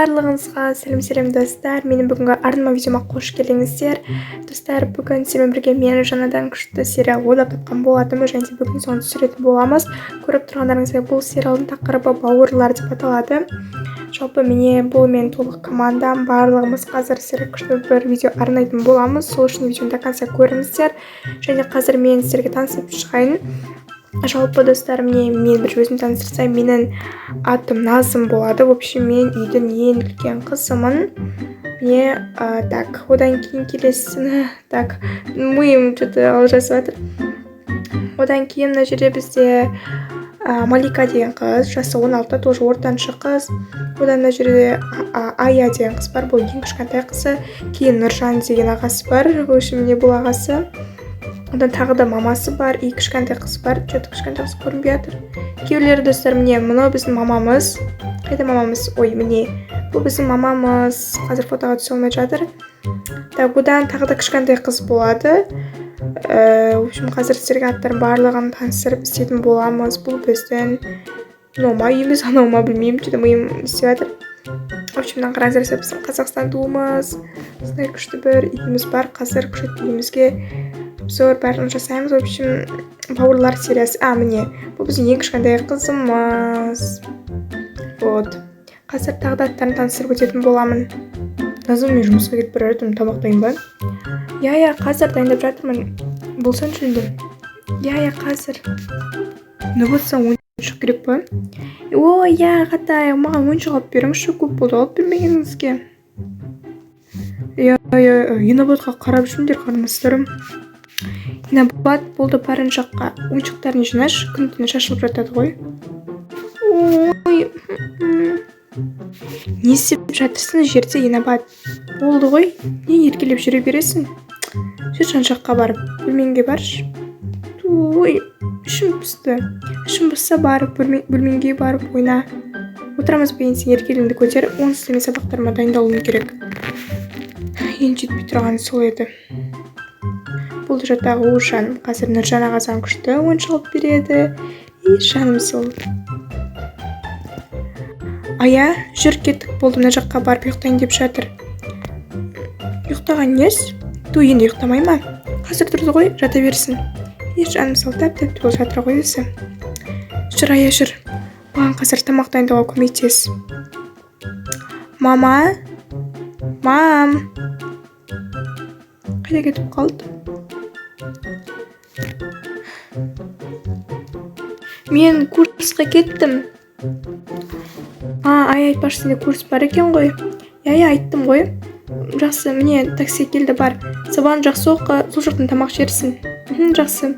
Барлығыңызға сәлем достар. Менің бүгінгі арнама видеома қош келдіңіздер. Достар, бүгін сіздермен бірге мен жаңадан күшті сериал ойлап тапқан болатынмын, және бүгін соны түсіретін боламыз. Көріп тұрғандарыңыздай, бұл сериалдың тақырыбы бауырлар деп аталады. Жалпы міне бұл мен толық командам, барлығымыз қазір сіздерге күшті бір видео арнайтын боламыз. Сол үшін видеоны до конца көріңіздер. Және қазір мен сіздерге таныстырып шығайын. Жалпы достар, мен бір өзім таныстырсам, менің атым Назым болады. В общем, мен үйдің ең үлкен қызымын. Міне, так, одан кейін келесіні, так, миым что-то алжасып жатыр. Одан кейін мына жерде бізде Малика деген қыз, жасы 16, тоже ортаншы қыз. Одан мына жерде Ая деген қыз бар, бұл ең кішкентай қызы. Кейін Нұржан деген ағасы бар, в общем, міне бұл ағасы. Одан тағы да мамасы бар, и кішкентай қыз бар, что-то кішкентай қыз көрінбей жатыр. Кейбіреулер достар, міне, мынау біздің мамамыз. Қайда мамамыз? Ой, міне, бұл біздің мамамыз. Қазір фотоға түсе алмай жатыр. Так, одан тағы да кішкентай қыз болады. В общем, қазір сіздерге аттардың барлығын таныстырып істейтін боламыз. Бұл біздің ма үйіміз, анау ма білмеймін, что-то миым істеп жатыр. В общем, қараңыздар, біздің Қазақстан туымыз. Осындай күшті бір үйіміз бар. Қазір күшті үйімізге зор бәрін жасаймыз. В общем, бауырлар сериясы. Міне, бұл біздің ең кішкентай қызымыз. Вот. Қазір тағы да аттарын таныстырып өтетін боламын. Назым, мен жұмысқа кетіп бара жатырмын, тамақтайын ба? Я, қазір дайындап жатырмын. Болсан жүндім. Я, қазір. Не болсаң ойыншық керек па? Я, ғатай, маған ойыншық алып беріңізші, көп болды алып бермегеніңізге. Инабатқа қарап жүріңдер, қарындастарым. Инабат болды барын жаққа ойыншықтарын жинаш, күн-түні шашылып жатады ғой. Ой, не істеп жатырсың жерде, Инабат? Болды ғой, не еркелеп жүре бересің? Жүр жан жаққа барып, бөлмеңге баршы. Ой, ішім пысты. Ішім пысса барып, бөлмеңге барып ойна. Отырамыз ба, сен еркеліңді көтер, онсыз мен сабақтарыма дайындалуым керек. Ең жетпей тұрған сол еді. Бұл жаттағы Ушан. Қазір Нұржан ағасынан күшті ойыншық алып береді. И жаным сол. Ая, жүр кеттік, болды, мына жаққа барып ұйықтайын деп жатыр. Ұйықтаған нес? Енді ұйықтамай ма? Қазір тұрды ғой, жата берсін. Жаным сол, тәп-тәп болып жатыр ғой өзі. Жүр, Ая, жүр. Маған қазір тамақ дайындауға көмектес. Мама? Мам? Қайда кетіп қалды? Мен курсқа кеттім. Ай, айтпашы, сенде курс бар екен ғой. Я, айттым ғой. Жақсы, міне такси келді, бар. Сабағын жақсы оқы, сол жақтан тамақ жерсін. Жақсы.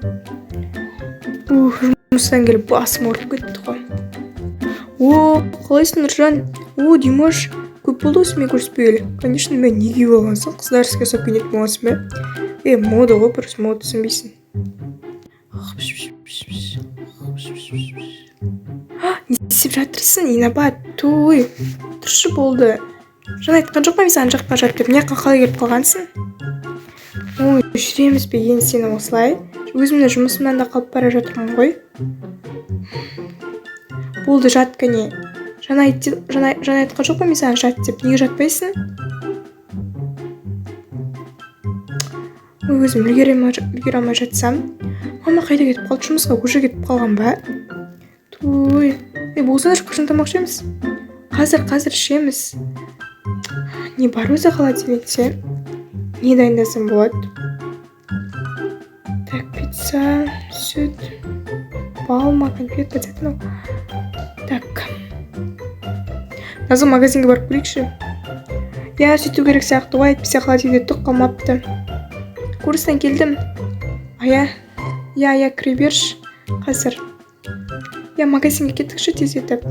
Жұмыстан келіп басым ауырып кетті ғой. Қалайсың, Нұржан? Димаш, көп болды осы мен көріспегелі. Конечно, мен неге болғансың? Қыздар іске сап кенетін болғансың ба? Мода ғой, біріз мода түсінбейсің. Не істеп жатырсың, Инабат? Той, тұршы болды. Жан айтқан жоқ па, мен саған жаққа жат деп, не қалай келіп қалғансың? Жүреміз бе енді сені осылай? Өзімді жұмысымнан да қалып бара жатырмын ғой. Болды, жат кәне. Жан айтқан жоқ па, мен саған жат деп, неге жатпайсың? Өзім үлгере алмай жатсам. Мама қайда кетіп қалды, жұмысқа уже кетіп қалған ба? Той, болсаңдар қашан тамақ ішеміз? Қазір ішеміз. Не бар өзі қала демекте? Не дайындасам болады? Так, пицца, сүт, балма, конфет, пацетнау. Так. Назым, магазинге барып көрейікші. Сөйту керек сияқты ғой, әйтпесе холодильникте тоқ қалмапты. Курстан келдім. Ая, кіре берші. Қазір. Магазинге кеттікші тез етіп.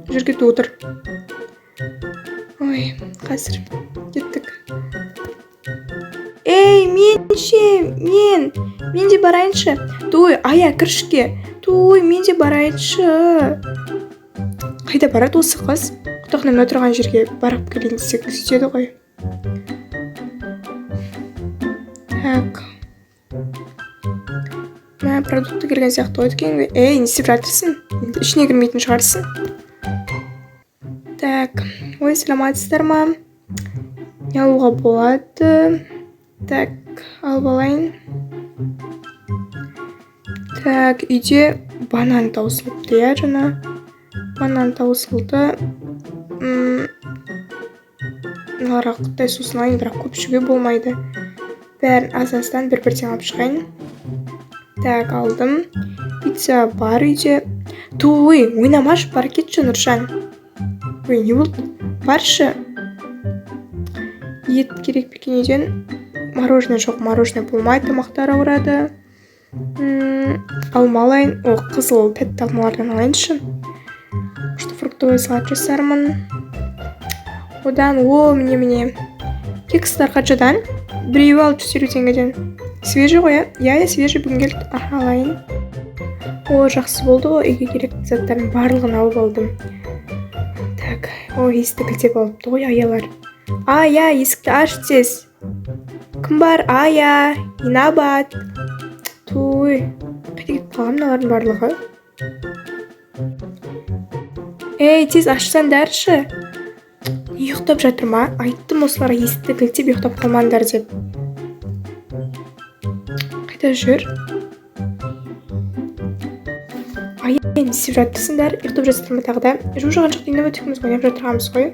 Жүргеті отыр. Ой, қазір. Кеттік. Мен де барайыншы. Той, Ая, кіршке. Той, мен де барайыншы. Қайда барады осы қыз? Құтақнан отырған жерге барып келейін десек сөйтеді ғой. Так. Продукты келген сияқты ғой екен. Не істеп жатырсың? ішіне кірмейтін шығарсың. Так, ой, саламатсыздар ма? Не алуға болады? Так, алып алайын. Так, үйде банан таусылыпты, я жана. Банан таусылды. Оларға Қытай сусын алайын, бірақ көп ішуге болмайды. Бәрін аз-аздан бір-бірден алып шығайын. Так, алдым. Пицца бар үйде. Туй, ойнамашы, бар кетші, Нұржан. Ой, не болды? Баршы. Ет керек бекен үйден. Мороженое жоқ, мороженое болмайды, тамақтар ауырады. Алма алайын. О, қызыл тәтті алмалардан алайыншы. Күшті фруктовый салат жасармын. Одан, міне. Кекстар қаншадан? Біреуі алып 150 теңгеден. Свежий ғой, я свежий бүгін келді. Алайын. О, жақсы болды ғой, үйге керекті заттардың барлығын алып алдым. Так, есікті кілтеп алыпты ғой, аялар. Ая, есікті аш тез. Кім бар? Ая, Инабат. Туй, қайда кетіп қалған мыналардың барлығы? Ей, тез ашсаңдаршы. Ұйықтап жатыр ма? Айттым осыларға есікті кілтеп ұйықтап қалмаңдар деп. Қайда жүр? Ай, не істеп жатырсыңдар? Ұйықтап жатыр ма тағы да? Жу-жаған жоқ дейін өтікіміз ойнап жатырғанбыз ғой.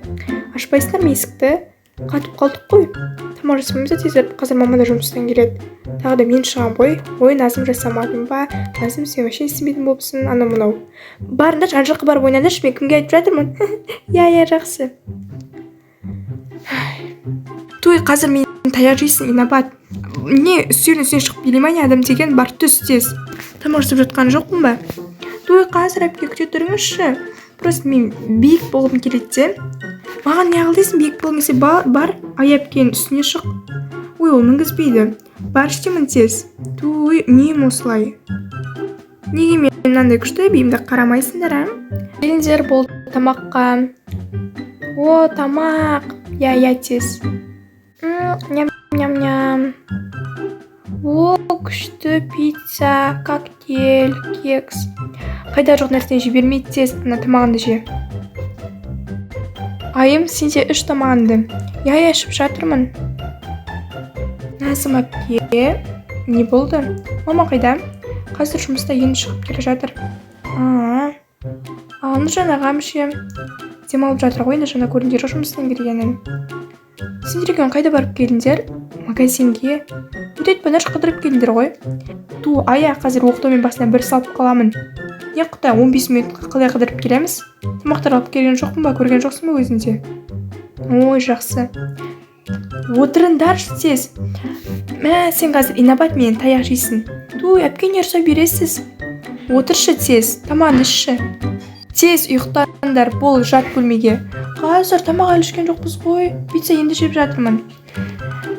Ашпайсыңдар ма есікті? Қатып қалдық қой. Тамақ жасамаймыз да тезір. Қазір мама да жұмыстан келеді. Тағы да мен шығам ғой. Ой, Назым жасамадым ба? Назым сен вообще істемейтін болыпсың, анау-мынау. Барыңдар, жан-жаққа барып ойнаңдаршы, мен кімге айтып жатырмын? Я, жақсы. Туй, қазір мен таяқ жейсің, Инабат. Не, үстелдің үстіне шығып билемай адам деген бар түс тез. Тамақ жасап жатқан жоқпын ба? Туй, қазір әпке күте тұрыңызшы. Просто мен биік болғым келеді де. Маған не қылдайсың, биік болмесе бар, ай әпкенің үстіне шық. Ой, ол мінгізбейді. Бар іштемін тез. Туй, нем осылай? Неге мен мынандай күшті биімді қарамайсыңдар, а? Келіңдер болды тамаққа. О, тамақ. Я тез. Ням-ням-ням. О, күшті пицца, коктейль, кекс. Қайда жоқ нәрсені жібермейді тез, ана тамағынды же. Айым, сен де іш тамағынды. Я ішіп жатырмын. Назым әпке, не болды? Мама қайда? Қазір жұмыста енді шығып келе жатыр. Нұржан ағам ше. Демалып жатыр ғой, Нұржан көріндер жұмыстан келгенін. Сендер қайда барып келдіңдер? Магазинге. Өтет панаш қыдырып келдіңдер ғой. Ая, қазір оқытумен басына бір салып қаламын. Не құта, 15 минутқа қалай қыдырып келеміз? Тамақтар алып келген жоқпын ба, көрген жоқсың ба өзінде? Ой, жақсы. Отырыңдар тез. Сен қазір Инабат мен таяқ жейсің. Әпке не ұрса бересіз? Отыршы тез, тамағын ішші. Тез ұйықтаңдар, бол жат бөлмеге. Қазір тамақ әлі ішкен жоқпыз ғой. Пицца енді жеп жатырмын.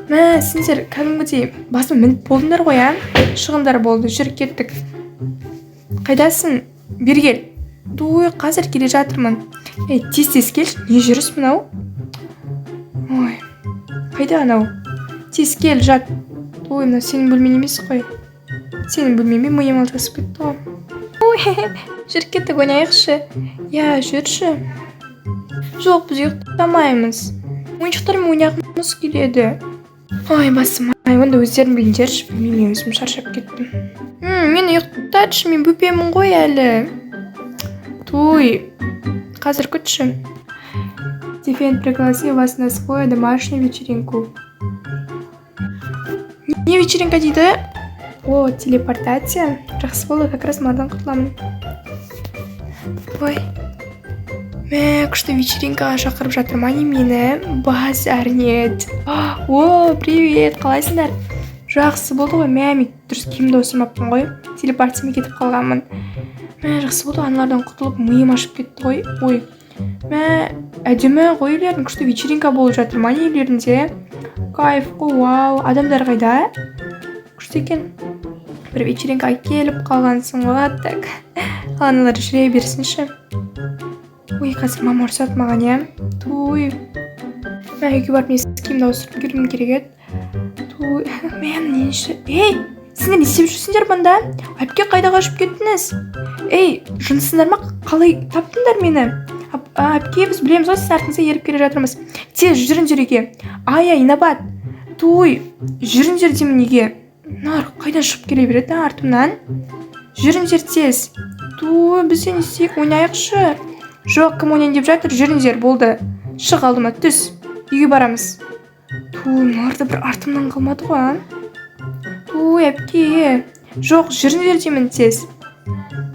Сендер кәдімгідей басыма мініп болдыңдар ғой, а? Шығындар болды, жүр кеттік. Қайдасың? Бергел. Қазір келе жатырмын. Тез келші, не жүріс мынау? Ой, қайда анау? Тез кел, жат. Мынау сенің бөлмен емес қой. Сенің бөлмеме миым алтасып кетті ғой. Ой, жүр кеттік, ойнайықшы. Я, жүрші. Жоқ, біз ұйықтамаймыз. Ойыншықтармен ойнағымыз келеді. Ой, басым, онда өздерін біліңдерші. Мен өзім шаршап кеттім. Мен ұйықтатшы, мен бөпемін ғой әлі. Қазір күтші. Стефен, пригласи вас на свою домашнюю вечеринку. Не вечеринка дейді? О, телепортация. Жақсы болды, как раз мынадан құтыламын. Ой. Күшті вечеринкаға шақырып жатыр ма мені? Базарнет. О, привет, қалайсыңдар? Жақсы болды ғой, мен дұрыс киімді осырмаппын ғой. Телепортиямен кетіп қалғанмын. Жақсы болды, аналардан құтылып, миым ашып кетті ғой. Ой. Әдемі ғой үйлердің, күшті вечеринка болып жатыр ма үйлерінде? Кайф, вау, адамдар қайда? Күшті екен. Бір вечеринкаға келіп қалғансың ғой, так. Аналар жүре берсінші. Ой, қазір мама ұрсат маған, я? Мен үйге барып мен киімді ауыстырып келуім керек еді. Мен неші? Ей, сендер не істеп жүрсіңдер бұнда? Әпке қайда қашып кеттіңіз? Ей, жындысыңдар ма? Қалай таптыңдар мені? Әпке, біз білеміз ғой, сіз артыңызда еріп келе жатырмыз. Тез жүріңдер үйге. Ая, Инабат, туй, жүріңдер деймін үйге. Нар, қайдан шығып келе береді артымнан? Жүріңдер тез. Туй, біз не істейік, ойнайықшы. Жоқ, кім ойнайын деп жатыр? Жүріңдер, болды. Шық алдыма, түс. Үйге барамыз. Туй, Нарды бір артымнан қалмады ғой. Туй, әпке. Жоқ, жүріңдер деймін тез.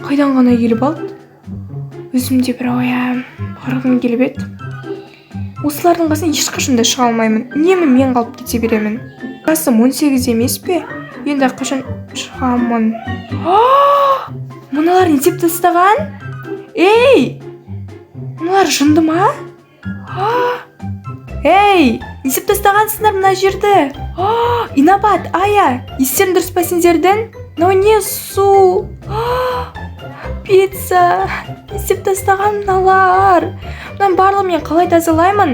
Қайдан ғана келіп алды? Өзімде бір барғым келіп еді. Осылардың қасынан ешқашан да шыға алмаймын. Үнемі мен қалып кете беремін. Жасым 18 емес пе? Енді қашан шығамын? Мыналар не деп тастаған? Ей! Мыналар жынды ма? Ей! Не деп тастағансыңдар мына жерді? Инабат, Ая! Естерің дұрыс па сендердің? Мынау не су? Пицца! Не деп тастаған мыналар? Мұнан барлығын мен қалай тазалаймын?